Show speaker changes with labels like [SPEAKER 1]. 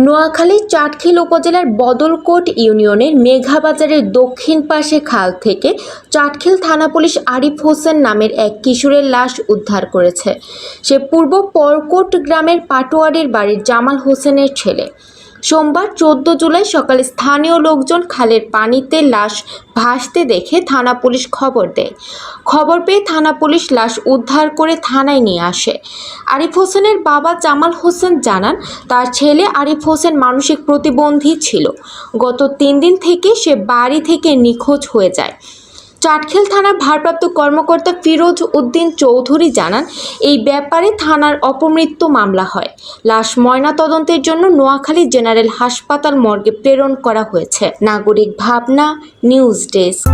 [SPEAKER 1] নোয়াখালী চাটখিল উপজেলার বদলকোট ইউনিয়নের মেঘাবাজারের দক্ষিণ পাশে খাল থেকে চাটখিল থানা পুলিশ আরিফ হোসেন নামের এক কিশোরের লাশ উদ্ধার করেছে। সে পূর্ব পরকোট গ্রামের পাটোয়ারির বাড়ির জামাল হোসেনের ছেলে। সোমবার 14 জুলাই সকালে স্থানীয় লোকজন খালের পানিতে লাশ ভাসতে দেখে থানা পুলিশ খবর দেয়। খবর পেয়ে থানা পুলিশ লাশ উদ্ধার করে থানায় নিয়ে আসে। আরিফ হোসেনের বাবা জামাল হোসেন জানান, তার ছেলে আরিফ হোসেন মানসিক প্রতিবন্ধী ছিল। গত 3 দিন থেকে সে বাড়ি থেকে নিখোঁজ হয়ে যায়। চাটখিল থানার ভারপ্রাপ্ত কর্মকর্তা ফিরোজ উদ্দিন চৌধুরী জানান, এই ব্যাপারে থানার অপমৃত্যু মামলা হয়। লাশ ময়নাতদন্তের জন্য নোয়াখালী জেনারেল হাসপাতাল মর্গে প্রেরণ করা হয়েছে। নাগরিক ভাবনা, নিউজ ডেস্ক।